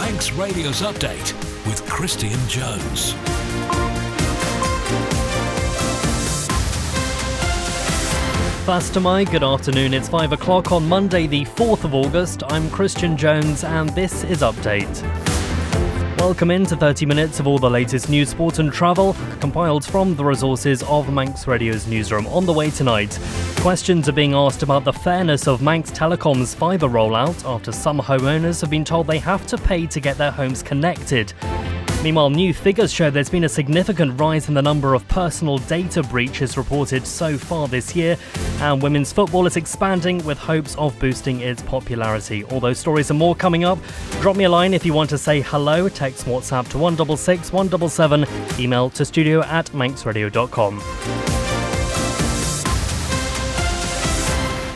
Manx Radio's update with Christian Jones. Fastamai, good afternoon. It's 5 o'clock on Monday, the 4th of August. I'm Christian Jones, and this is Update. Welcome into 30 minutes of all the latest news, sport and travel, compiled from the resources of Manx Radio's newsroom. On the way tonight, questions are being asked about the fairness of Manx Telecom's fibre rollout after some homeowners have been told they have to pay to get their homes connected. Meanwhile, new figures show there's been a significant rise in the number of personal data breaches reported so far this year, and women's football is expanding with hopes of boosting its popularity. All those stories and more coming up. Drop me a line if you want to say hello. Text WhatsApp to 166 177, email to studio@manxradio.com.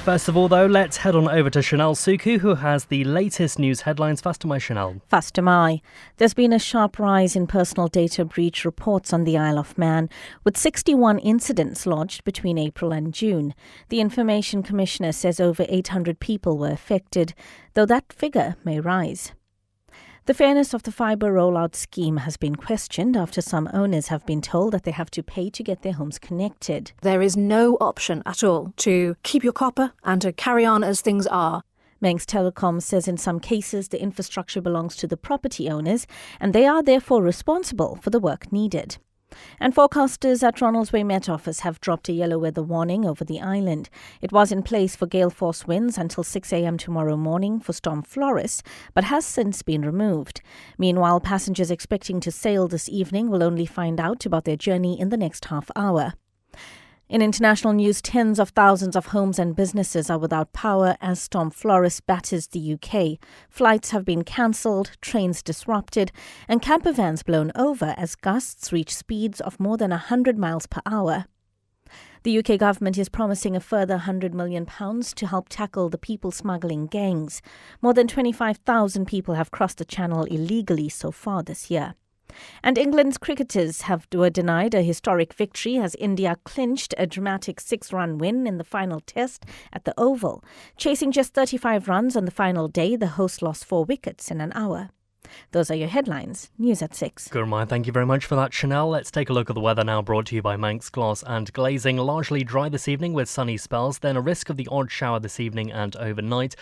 First of all, though, let's head on over to Chanel Suku, who has the latest news headlines. Fastamai, Chanel. Fastamai. There's been a sharp rise in personal data breach reports on the Isle of Man, with 61 incidents lodged between April and June. The Information Commissioner says over 800 people were affected, though that figure may rise. The fairness of the fibre rollout scheme has been questioned after some owners have been told that they have to pay to get their homes connected. There is no option at all to keep your copper and to carry on as things are. Manx Telecom says in some cases the infrastructure belongs to the property owners and they are therefore responsible for the work needed. And forecasters at Ronaldsway Met Office have dropped a yellow weather warning over the island. It was in place for gale force winds until 6 a.m. tomorrow morning for Storm Floris, but has since been removed. Meanwhile, passengers expecting to sail this evening will only find out about their journey in the next half hour. In international news, tens of thousands of homes and businesses are without power as Storm Floris batters the UK. Flights have been cancelled, trains disrupted, and camper vans blown over as gusts reach speeds of more than 100 miles per hour. The UK government is promising a further £100 million to help tackle the people smuggling gangs. More than 25,000 people have crossed the channel illegally so far this year. And England's cricketers were denied a historic victory as India clinched a dramatic 6-run win in the final test at the Oval. Chasing just 35 runs on the final day, the hosts lost 4 wickets in an hour. Those are your headlines. News at 6. Good, thank you very much for that, Chanel. Let's take a look at the weather now, brought to you by Manx Glass and Glazing. Largely dry this evening with sunny spells, then a risk of the odd shower this evening and overnight.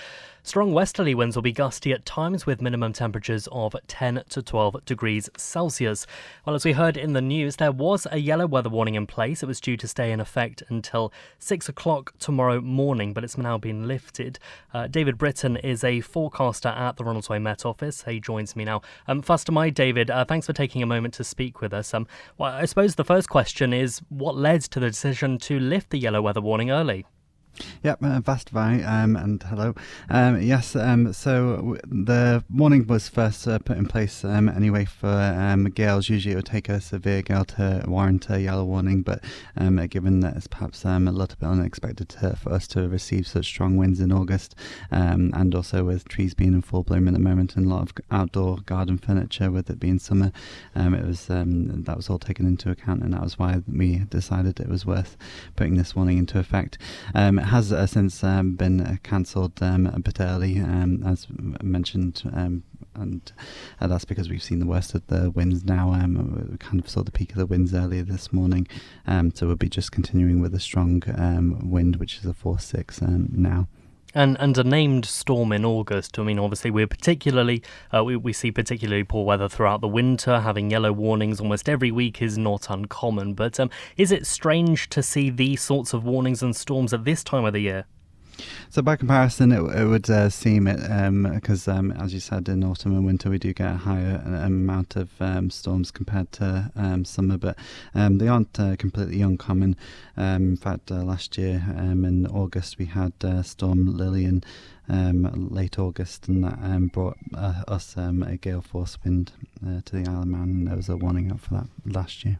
Strong westerly winds will be gusty at times with minimum temperatures of 10 to 12 degrees Celsius. Well, as we heard in the news, there was a yellow weather warning in place. It was due to stay in effect until 6 o'clock tomorrow morning, but it's now been lifted. David Britton is a forecaster at the Ronaldsway Met Office. He joins me now. Fastamai, David, thanks for taking a moment to speak with us. Well, I suppose the first question is, what led to the decision to lift the yellow weather warning early? Yep, Vastovai, and hello. Yes, so the warning was first put in place anyway for gales. Usually it would take a severe gale to warrant a yellow warning, but given that it's perhaps a little bit unexpected for us to receive such strong winds in August, and also with trees being in full bloom at the moment and a lot of outdoor garden furniture with it being summer, it was that was all taken into account, and that was why we decided it was worth putting this warning into effect. It has since been cancelled a bit early, as mentioned, and that's because we've seen the worst of the winds now. We kind of saw the peak of the winds earlier this morning, so we'll be just continuing with a strong wind, which is a force 6 now. And a named storm in August. I mean, obviously, we're particularly we see particularly poor weather throughout the winter. Having yellow warnings almost every week is not uncommon. But is it strange to see these sorts of warnings and storms at this time of the year? So by comparison, it would seem it because as you said, in autumn and winter we do get a higher amount of storms compared to summer, but they aren't completely uncommon. In fact, last year in August we had Storm Lillian late August, and that brought us a gale force wind to the Isle of Man, and there was a warning out for that last year.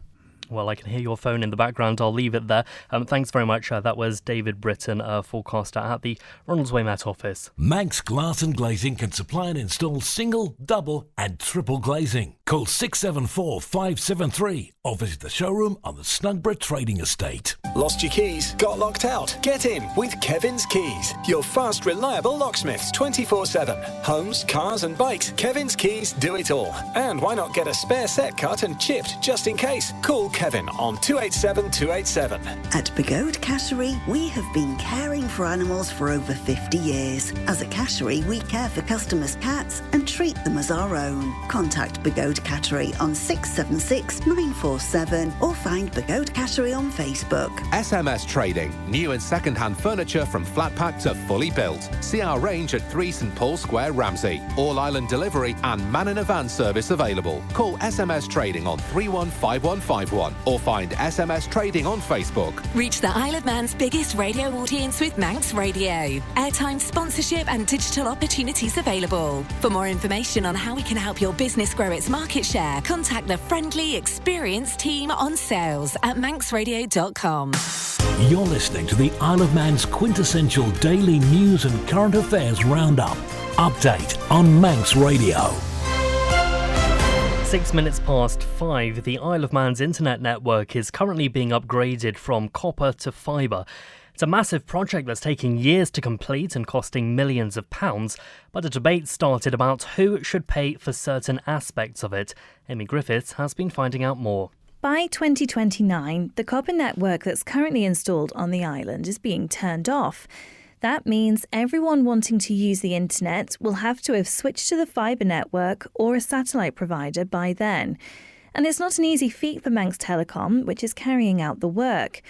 Well, I can hear your phone in the background. I'll leave it there. Thanks very much. That was David Britton, forecaster at the Ronaldsway Met Office. Manx Glass and Glazing can supply and install single, double and triple glazing. Call 674 573 or visit the showroom on the Snugborough Trading Estate. Lost your keys? Got locked out? Get in with Kevin's Keys. Your fast, reliable locksmiths 24/7. Homes, cars and bikes, Kevin's Keys do it all. And why not get a spare set cut and chipped just in case? Call Kevin on 287 287. At Begode Cattery, we have been caring for animals for over 50 years. As a cattery, we care for customers' cats and treat them as our own. Contact Begode Cattery on 676 947 or find Begode Cattery on Facebook. SMS Trading. New and second-hand furniture from flat pack to fully built. See our range at 3 St Paul Square, Ramsey. All-island delivery and man-in-a-van service available. Call SMS Trading on 315151 or find SMS Trading on Facebook. Reach the Isle of Man's biggest radio audience with Manx Radio. Airtime, sponsorship and digital opportunities available. For more information on how we can help your business grow its market share, contact the friendly, experienced team on sales at manxradio.com. You're listening to the Isle of Man's quintessential daily news and current affairs roundup. Update on Manx Radio. 6 minutes past 5, the Isle of Man's internet network is currently being upgraded from copper to fibre. It's a massive project that's taking years to complete and costing millions of pounds, but a debate started about who should pay for certain aspects of it. Amy Griffiths has been finding out more. By 2029, the copper network that's currently installed on the island is being turned off. That means everyone wanting to use the internet will have to have switched to the fibre network or a satellite provider by then. And it's not an easy feat for Manx Telecom, which is carrying out the work.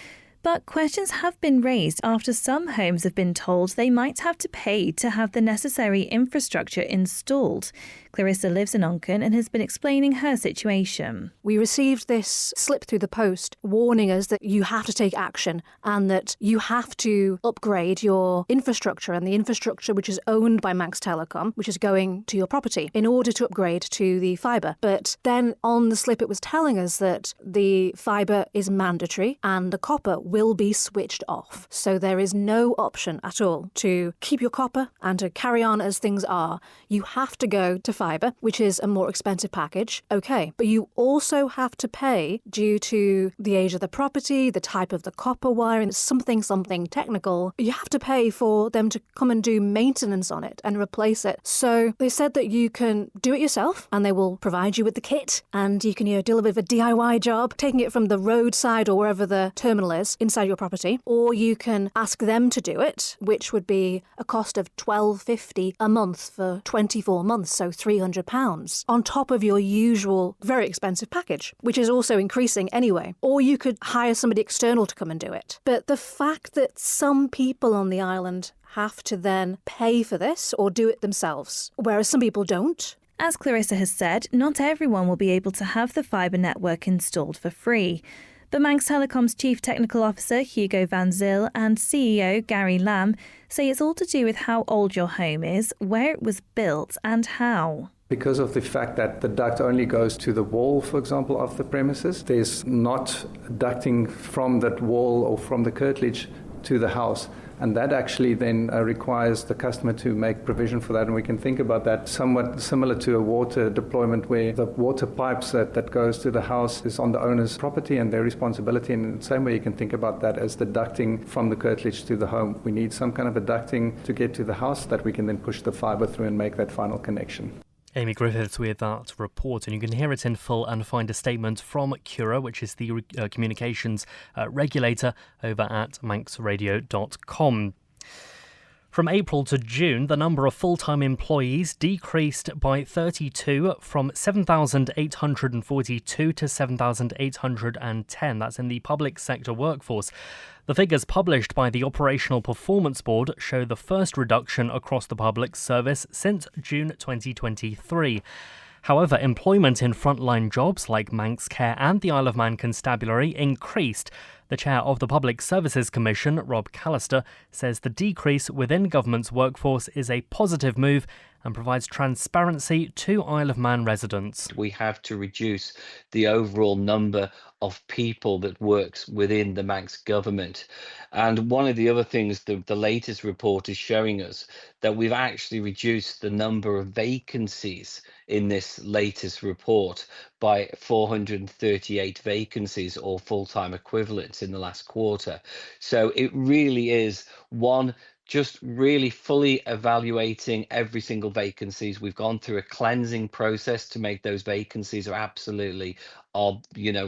But questions have been raised after some homes have been told they might have to pay to have the necessary infrastructure installed. Clarissa lives in Onken and has been explaining her situation. We received this slip through the post warning us that you have to take action and that you have to upgrade your infrastructure and the infrastructure which is owned by Manx Telecom, which is going to your property, in order to upgrade to the fibre. But then on the slip it was telling us that the fibre is mandatory and the copper will be switched off. So there is no option at all to keep your copper and to carry on as things are. You have to go to fibre, which is a more expensive package. Okay, but you also have to pay due to the age of the property, the type of the copper wire, and something technical. You have to pay for them to come and do maintenance on it and replace it. So they said that you can do it yourself and they will provide you with the kit and you can do a little bit of a DIY job, taking it from the roadside or wherever the terminal is inside your property, or you can ask them to do it, which would be a cost of $12.50 a month for 24 months, so £300 on top of your usual very expensive package, which is also increasing anyway. Or you could hire somebody external to come and do it. But the fact that some people on the island have to then pay for this or do it themselves, whereas some people don't. As Clarissa has said, not everyone will be able to have the fibre network installed for free. But Manx Telecom's Chief Technical Officer Hugo Van Zyl and CEO Gary Lamb say it's all to do with how old your home is, where it was built and how. Because of the fact that the duct only goes to the wall, for example, of the premises, there's not ducting from that wall or from the curtilage to the house. And that actually then requires the customer to make provision for that. And we can think about that somewhat similar to a water deployment where the water pipes that goes to the house is on the owner's property and their responsibility. And in the same way, you can think about that as the ducting from the curtilage to the home. We need some kind of a ducting to get to the house that we can then push the fibre through and make that final connection. Amy Griffiths with that report, and you can hear it in full and find a statement from Cura, which is the communications regulator, over at manxradio.com. From April to June, the number of full-time employees decreased by 32 from 7,842 to 7,810. That's in the public sector workforce. The figures published by the Operational Performance Board show the first reduction across the public service since June 2023. However, employment in frontline jobs like Manx Care and the Isle of Man Constabulary increased. The chair of the Public Services Commission, Rob Callister, says the decrease within government's workforce is a positive move and provides transparency to Isle of Man residents. We have to reduce the overall number of people that works within the Manx government. And one of the other things the latest report is showing us that we've actually reduced the number of vacancies in this latest report by 438 vacancies or full-time equivalents in the last quarter. So it really is just really fully evaluating every single vacancies. We've gone through a cleansing process to make those vacancies are absolutely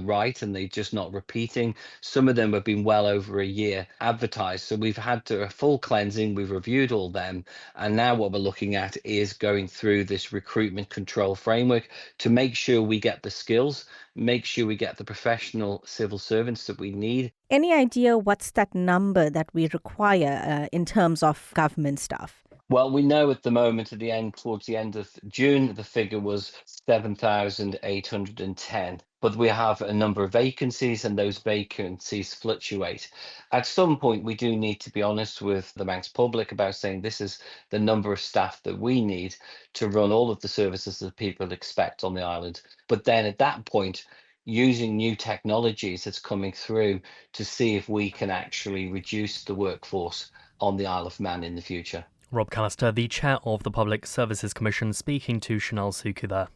right, and they're just not repeating. Some of them have been well over a year advertised. So we've had a full cleansing, we've reviewed all them, and now what we're looking at is going through this recruitment control framework to make sure we get the skills, make sure we get the professional civil servants that we need. Any idea what's that number that we require in terms of government staff? Well, we know at the moment, towards the end of June, the figure was 7,810. But we have a number of vacancies, and those vacancies fluctuate. At some point, we do need to be honest with the Manx public about saying this is the number of staff that we need to run all of the services that people expect on the island. But then at that point, using new technologies that's coming through to see if we can actually reduce the workforce on the Isle of Man in the future. Rob Callister, the chair of the Public Services Commission, speaking to Chanel Suku there.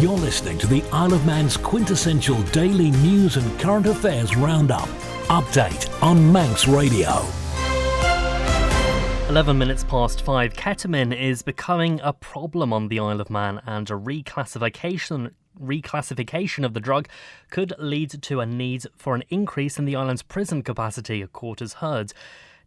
You're listening to the Isle of Man's quintessential daily news and current affairs roundup. Update on Manx Radio. 11 minutes past 5. Ketamine is becoming a problem on the Isle of Man, and a reclassification of the drug could lead to a need for an increase in the island's prison capacity, a court has heard.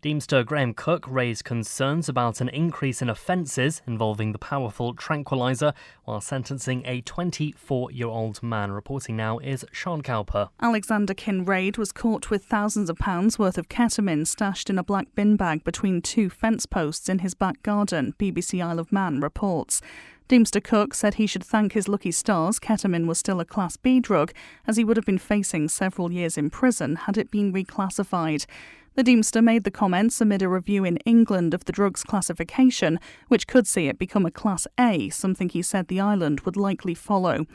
Deemster Graham Cook raised concerns about an increase in offences involving the powerful tranquiliser while sentencing a 24-year-old man. Reporting now is Sean Cowper. Alexander Kinraid was caught with thousands of pounds worth of ketamine stashed in a black bin bag between two fence posts in his back garden, BBC Isle of Man reports. Deemster Cook said he should thank his lucky stars ketamine was still a Class B drug, as he would have been facing several years in prison had it been reclassified. The Deemster made the comments amid a review in England of the drug's classification, which could see it become a Class A, something he said the island would likely follow.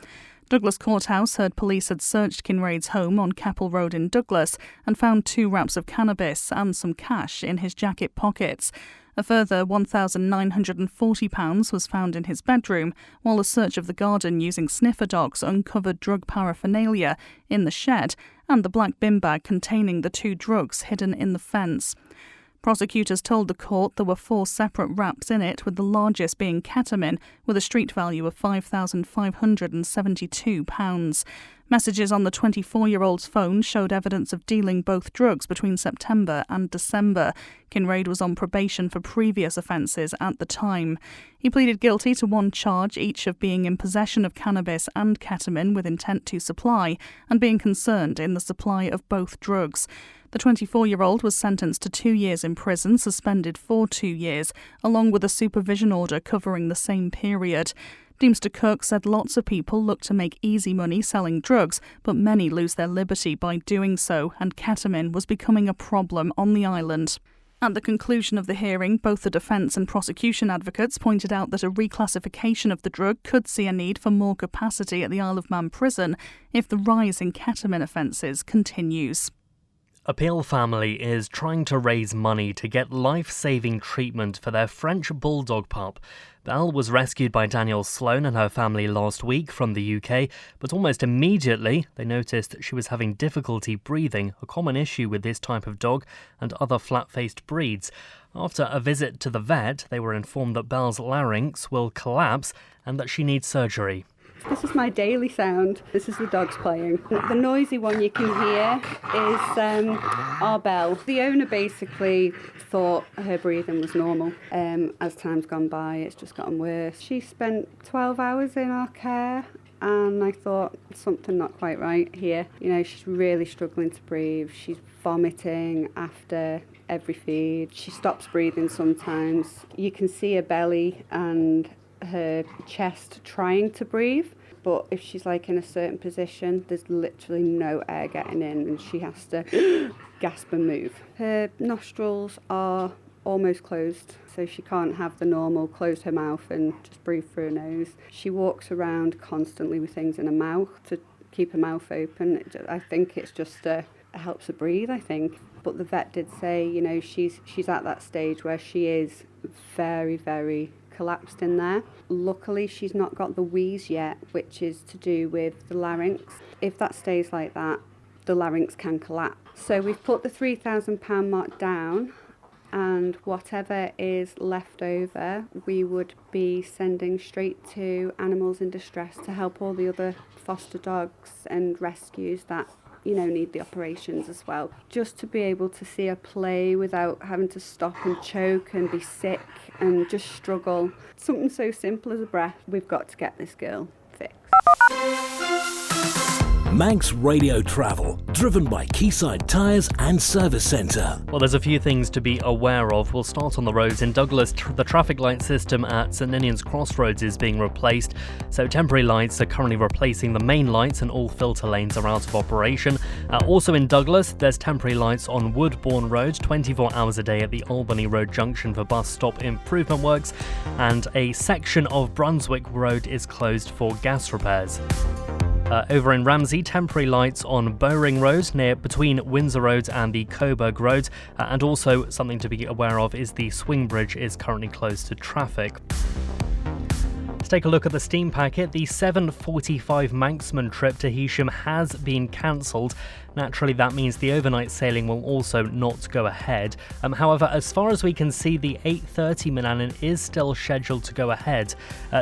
Douglas Courthouse heard police had searched Kinraid's home on Capel Road in Douglas and found 2 wraps of cannabis and some cash in his jacket pockets. A further £1,940 was found in his bedroom, while a search of the garden using sniffer dogs uncovered drug paraphernalia in the shed and the black bin bag containing the 2 drugs hidden in the fence. Prosecutors told the court there were 4 separate wraps in it, with the largest being ketamine, with a street value of £5,572. Messages on the 24-year-old's phone showed evidence of dealing both drugs between September and December. Kinraid was on probation for previous offences at the time. He pleaded guilty to 1 charge, each of being in possession of cannabis and ketamine with intent to supply, and being concerned in the supply of both drugs. The 24-year-old was sentenced to 2 years in prison, suspended for 2 years, along with a supervision order covering the same period. Deemster Cook said lots of people look to make easy money selling drugs, but many lose their liberty by doing so, and ketamine was becoming a problem on the island. At the conclusion of the hearing, both the defence and prosecution advocates pointed out that a reclassification of the drug could see a need for more capacity at the Isle of Man prison if the rise in ketamine offences continues. A Peel family is trying to raise money to get life-saving treatment for their French bulldog pup. Belle was rescued by Danielle Sloan and her family last week from the UK, but almost immediately they noticed she was having difficulty breathing, a common issue with this type of dog and other flat-faced breeds. After a visit to the vet, they were informed that Belle's larynx will collapse and that she needs surgery. This is my daily sound. This is the dogs playing. The noisy one you can hear is our Belle. The owner basically thought her breathing was normal. As time's gone by, it's just gotten worse. She spent 12 hours in our care, and I thought something not quite right here. You know, she's really struggling to breathe. She's vomiting after every feed. She stops breathing sometimes. You can see her belly and her chest trying to breathe, but if she's like in a certain position, there's literally no air getting in and she has to gasp and move. Her nostrils are almost closed, so she can't have the normal close her mouth and just breathe through her nose. She walks around constantly with things in her mouth to keep her mouth open. I think it's just it helps her breathe, I think. But the vet did say, you know, she's at that stage where she is very, very collapsed in there. Luckily, she's not got the wheeze yet, which is to do with the larynx. If that stays like that, the larynx can collapse. So we've put the £3,000 mark down, and whatever is left over, we would be sending straight to Animals in Distress to help all the other foster dogs and rescues that, you know, need the operations as well. Just to be able to see her play without having to stop and choke and be sick and just struggle. Something so simple as a breath. We've got to get this girl fixed. Manx Radio Travel, driven by Quayside Tyres and Service Centre. Well, there's a few things to be aware of. We'll start on the roads. In Douglas, the traffic light system at St Ninian's Crossroads is being replaced. So temporary lights are currently replacing the main lights and all filter lanes are out of operation. Also in Douglas, there's temporary lights on Woodbourne Road, 24 hours a day at the Albany Road junction for bus stop improvement works. And a section of Brunswick Road is closed for gas repairs. Over in Ramsey, temporary lights on Bowring Road between Windsor Road and the Coburg Road, and also something to be aware of is the Swing Bridge is currently closed to traffic. Let's take a look at the steam packet. The 7:45 Manxman trip to Heysham has been cancelled. Naturally, that means the overnight sailing will also not go ahead. However, as far as we can see, the 8:30 Manannan is still scheduled to go ahead.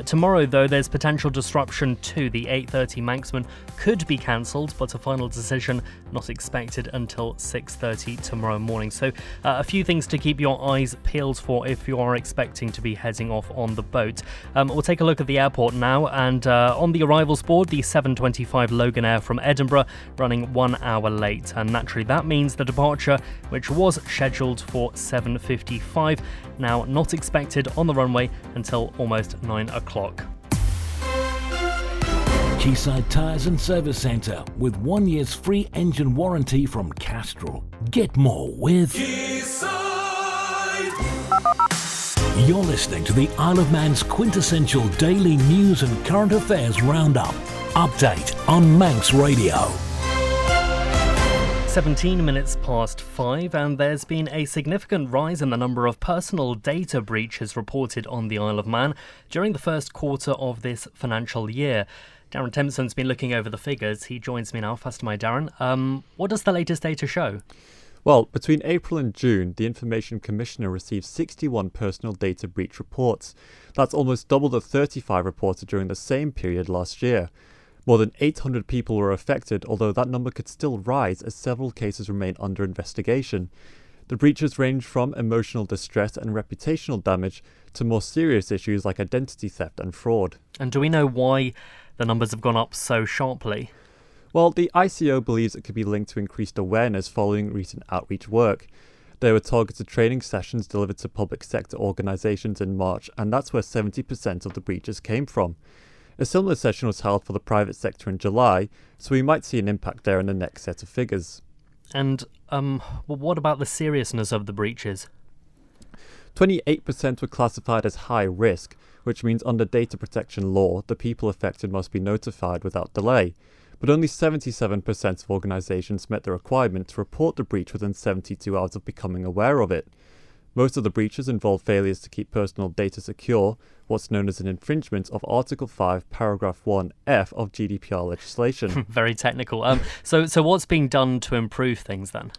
Tomorrow, though, there's potential disruption to the 8:30 Manxman could be cancelled, but a final decision not expected until 6:30 tomorrow morning. So a few things to keep your eyes peeled for if you are expecting to be heading off on the boat. We'll take a look at the airport now, and on the arrivals board, the 7:25 Logan Air from Edinburgh running 1 hour late, and naturally that means the departure, which was scheduled for 7:55, now not expected on the runway until almost 9 o'clock. Quayside Tyres and Service Centre with 1 year's free engine warranty from Castrol. Get more with Quayside. You're listening to the Isle of Man's quintessential daily news and current affairs roundup. Update on Manx Radio. 17 minutes past 5, and there's been a significant rise in the number of personal data breaches reported on the Isle of Man during the first quarter of this financial year. Darren Timpson's been looking over the figures. He joins me now. First, my Darren. What does the latest data show? Well, between April and June, the Information Commissioner received 61 personal data breach reports. That's almost double the 35 reported during the same period last year. More than 800 people were affected, although that number could still rise as several cases remain under investigation. The breaches range from emotional distress and reputational damage to more serious issues like identity theft and fraud. And do we know why the numbers have gone up so sharply? Well, the ICO believes it could be linked to increased awareness following recent outreach work. There were targeted training sessions delivered to public sector organisations in March, and that's where 70% of the breaches came from. A similar session was held for the private sector in July, so we might see an impact there in the next set of figures. And what about the seriousness of the breaches? 28% were classified as high risk, which means under data protection law, the people affected must be notified without delay. But only 77% of organisations met the requirement to report the breach within 72 hours of becoming aware of it. Most of the breaches involve failures to keep personal data secure, what's known as an infringement of Article 5, Paragraph 1F of GDPR legislation. Very technical. So what's being done to improve things then?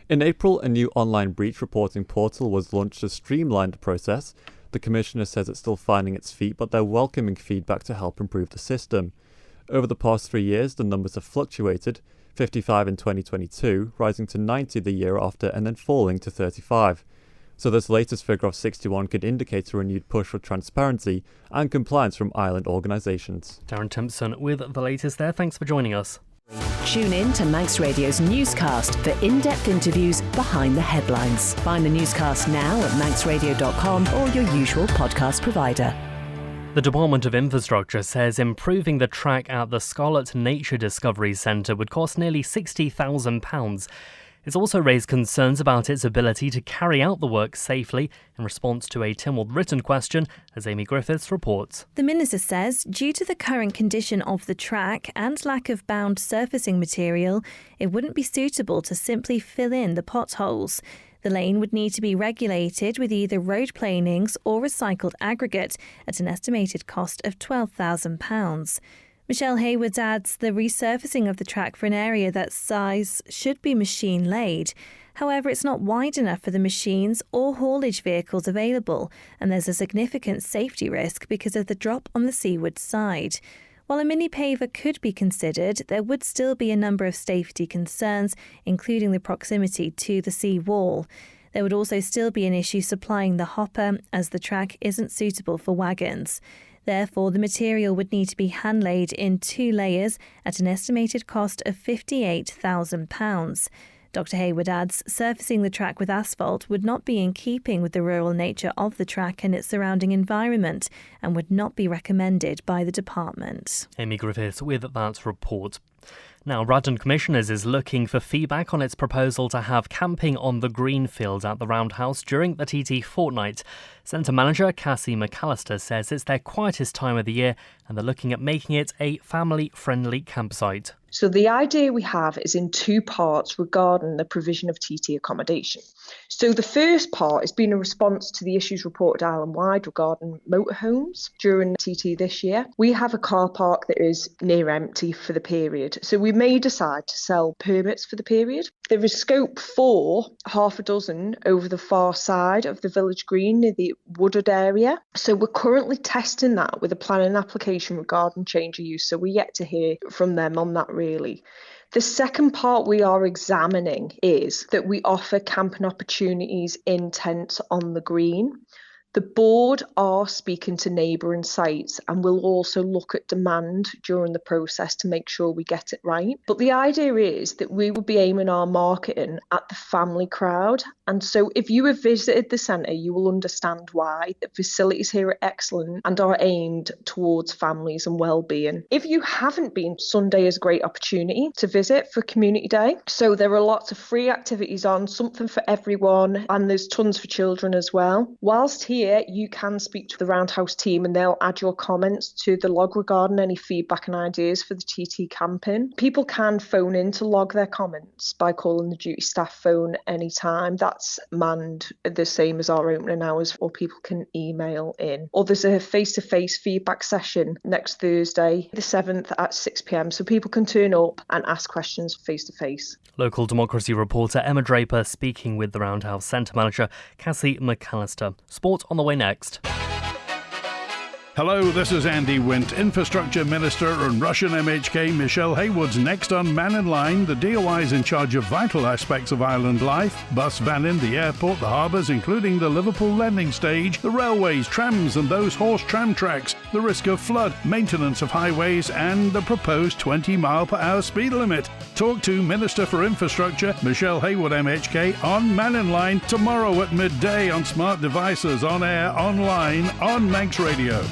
In April, a new online breach reporting portal was launched to streamline the process. The Commissioner says it's still finding its feet, but they're welcoming feedback to help improve the system. Over the past 3 years, the numbers have fluctuated, 55 in 2022, rising to 90 the year after, and then falling to 35. So this latest figure of 61 could indicate a renewed push for transparency and compliance from island organisations. Darren Timpson with the latest there. Thanks for joining us. Tune in to Manx Radio's newscast for in-depth interviews behind the headlines. Find the newscast now at manxradio.com or your usual podcast provider. The Department of Infrastructure says improving the track at the Scarlet Nature Discovery Centre would cost nearly £60,000. It's also raised concerns about its ability to carry out the work safely in response to a Tynwald written question, as Amy Griffiths reports. The Minister says due to the current condition of the track and lack of bound surfacing material, it wouldn't be suitable to simply fill in the potholes. The lane would need to be regulated with either road planings or recycled aggregate at an estimated cost of £12,000. Michelle Hayward adds the resurfacing of the track for an area that size should be machine laid. However, it's not wide enough for the machines or haulage vehicles available, and there's a significant safety risk because of the drop on the seaward side. While a mini paver could be considered, there would still be a number of safety concerns, including the proximity to the sea wall. There would also still be an issue supplying the hopper, as the track isn't suitable for wagons. Therefore, the material would need to be hand-laid in 2 layers at an estimated cost of £58,000. Dr Hayward adds surfacing the track with asphalt would not be in keeping with the rural nature of the track and its surrounding environment and would not be recommended by the department. Amy Griffiths with that report. Now, Radon Commissioners is looking for feedback on its proposal to have camping on the greenfield at the Roundhouse during the TT fortnight. Centre Manager Cassie McAllister says it's their quietest time of the year and they're looking at making it a family-friendly campsite. So the idea we have is in 2 parts regarding the provision of TT accommodation. So the first part has been a response to the issues reported island-wide regarding motorhomes during TT this year. We have a car park that is near empty for the period, so we may decide to sell permits for the period. There is scope for half a dozen over the far side of the village green near the wooded area. So we're currently testing that with a planning application regarding change of use, so we're yet to hear from them on that really. The second part we are examining is that we offer camping opportunities in tents on the green. The board are speaking to neighbouring sites and will also look at demand during the process to make sure we get it right. But the idea is that we will be aiming our marketing at the family crowd. And so if you have visited the centre, you will understand why. The facilities here are excellent and are aimed towards families and well-being. If you haven't been, Sunday is a great opportunity to visit for Community Day. So there are lots of free activities on, something for everyone, and there's tons for children as well. Whilst here, you can speak to the Roundhouse team and they'll add your comments to the log regarding any feedback and ideas for the TT camping. People can phone in to log their comments by calling the duty staff phone anytime. That's manned the same as our opening hours, or people can email in. Or there's a face-to-face feedback session next Thursday, the 7th at 6 p.m, so people can turn up and ask questions face-to-face. Local Democracy reporter Emma Draper speaking with the Roundhouse Centre Manager Cassie McAllister. Sport on the way next. Hello, this is Andy Wint, Infrastructure Minister, and Russian MHK Michelle Hayward's next on Man in Line. The DOI is in charge of vital aspects of island life: bus, vanning, the airport, the harbours, including the Liverpool landing stage, the railways, trams and those horse tram tracks, the risk of flood, maintenance of highways and the proposed 20-mile-per-hour speed limit. Talk to Minister for Infrastructure Michelle Hayward MHK on Man in Line tomorrow at midday on smart devices, on air, online, on Manx Radio.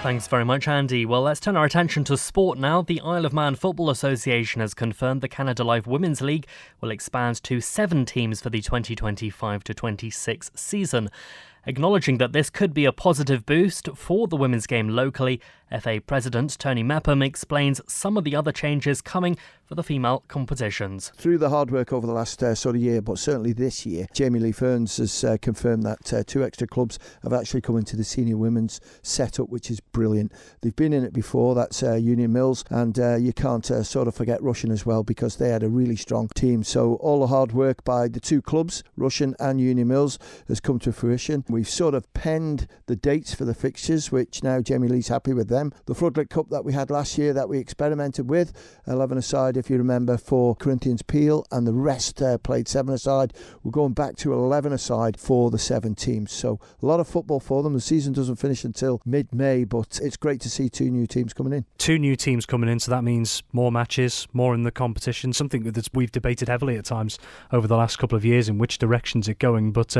Thanks very much, Andy. Well, let's turn our attention to sport now. The Isle of Man Football Association has confirmed the Canada Life Women's League will expand to 7 teams for the 2025-26 season. Acknowledging that this could be a positive boost for the women's game locally, FA President Tony Mepham explains some of the other changes coming for the female competitions. Through the hard work over the last sort of year, but certainly this year, Jamie Lee Ferns has confirmed that 2 extra clubs have actually come into the senior women's setup, which is brilliant. They've been in it before, that's Union Mills, and you can't sort of forget Russian as well, because they had a really strong team. So all the hard work by the 2 clubs, Russian and Union Mills, has come to fruition. We've sort of penned the dates for the fixtures, which now Jamie Lee's happy with them. The Floodlit Cup that we had last year that we experimented with, 11 aside if you remember for Corinthians Peel, and the rest played 7 aside. We're going back to 11 aside for the 7 teams. So a lot of football for them. The season doesn't finish until mid-May, but it's great to see 2 new teams coming in. 2 new teams coming in, so that means more matches, more in the competition, something that we've debated heavily at times over the last couple of years, in which direction's it going. But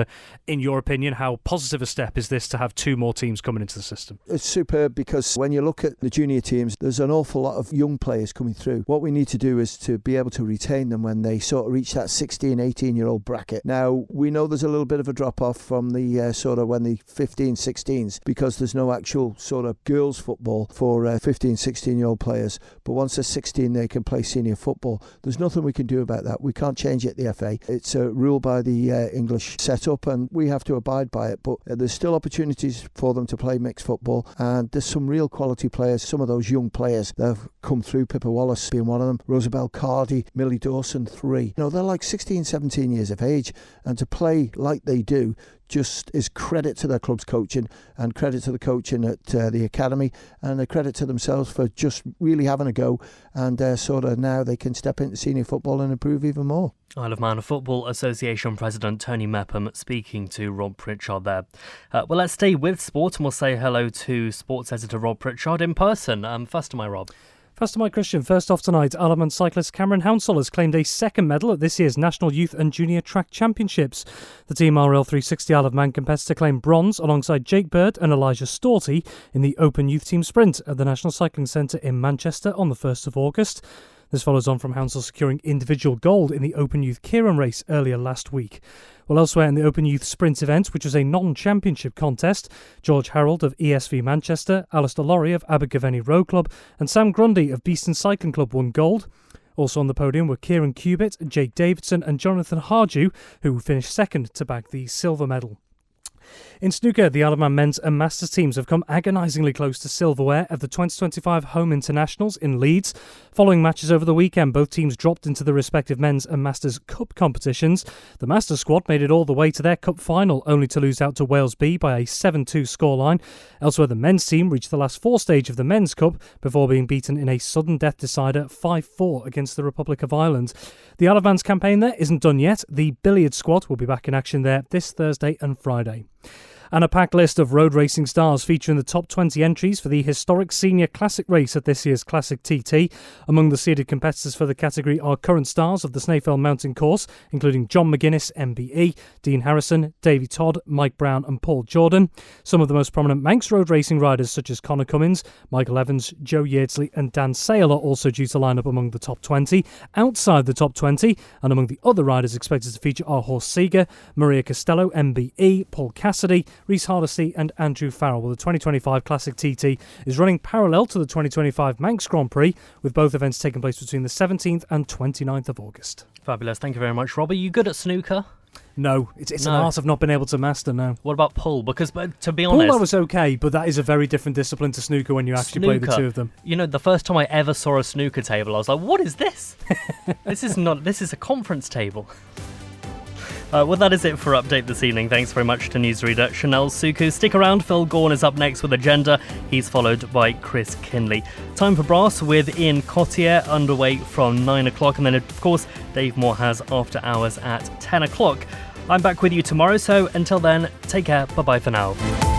in your opinion, how positive a step is this to have 2 more teams coming into the system? It's superb, because when when you look at the junior teams, there's an awful lot of young players coming through. What we need to do is to be able to retain them when they sort of reach that 16, 18-year-old bracket. Now, we know there's a little bit of a drop-off from the sort of when the 15, 16s, because there's no actual sort of girls football for 15, 16-year-old players. But once they're 16, they can play senior football. There's nothing we can do about that. We can't change it, the FA. It's ruled by the English setup, and we have to abide by it. But there's still opportunities for them to play mixed football, and there's some real quality players. Some of those young players that have come through, Pippa Wallace being one of them, Rosabelle Cardy, Millie Dawson, 3. They're like 16, 17 years of age, and to play like they do just is credit to their club's coaching and credit to the coaching at the academy, and a credit to themselves for just really having a go, and sort of now they can step into senior football and improve even more. Isle of Man Football Association President Tony Mepham speaking to Rob Pritchard there. Well, let's stay with sport and we'll say hello to sports editor Rob Pritchard in person. First to my Rob. First to my Christian. First off tonight, Isle of Man cyclist Cameron Hounsell has claimed a second medal at this year's National Youth and Junior Track Championships. The Team RL360 Isle of Man competitor claimed bronze alongside Jake Bird and Elijah Storty in the Open Youth Team Sprint at the National Cycling Centre in Manchester on the 1st of August. This follows on from Hounsell securing individual gold in the Open Youth Keirin race earlier last week. Well, elsewhere in the Open Youth Sprint event, which was a non-championship contest, George Harold of ESV Manchester, Alistair Laurie of Abergavenny Row Club and Sam Grundy of Beeston Cycling Club won gold. Also on the podium were Kieran Cubitt, Jake Davidson and Jonathan Hardew, who finished second to bag the silver medal. In snooker, the Isle of Man men's and masters teams have come agonisingly close to silverware at the 2025 Home Internationals in Leeds. Following matches over the weekend, both teams dropped into the respective men's and masters cup competitions. The masters squad made it all the way to their cup final, only to lose out to Wales B by a 7-2 scoreline. Elsewhere, the men's team reached the last 4 stage of the men's cup before being beaten in a sudden death decider 5-4 against the Republic of Ireland. The Isle of Man's campaign there isn't done yet. The billiard squad will be back in action there this Thursday and Friday. And a packed list of road racing stars featuring the top 20 entries for the historic senior classic race at this year's Classic TT. Among the seeded competitors for the category are current stars of the Snaefell Mountain Course, including John McGuinness, MBE, Dean Harrison, Davy Todd, Mike Brown and Paul Jordan. Some of the most prominent Manx road racing riders such as Connor Cummins, Michael Evans, Joe Yeardsley and Dan Sale are also due to line up among the top 20. Outside the top 20 and among the other riders expected to feature are Horst Seeger, Maria Costello, MBE, Paul Cassidy, Rhys Hardesty and Andrew Farrell. Well, the 2025 Classic TT is running parallel to the 2025 Manx Grand Prix, with both events taking place between the 17th and 29th of August. Fabulous. Thank you very much, Rob. Are you good at snooker? No, it's an art I've not been able to master now. What about pool? Because, to be honest... Pool I was okay, but that is a very different discipline to snooker when you actually play the two of them. The first time I ever saw a snooker table, I was like, what is this? This is a conference table. Well, that is it for Update this evening. Thanks very much to newsreader Chanel Suku. Stick around, Phil Gorn is up next with Agenda. He's followed by Chris Kinley. Time for Brass with Ian Cottier underway from 9 o'clock. And then, of course, Dave Moore has After Hours at 10 o'clock. I'm back with you tomorrow, so until then, take care. Bye-bye for now.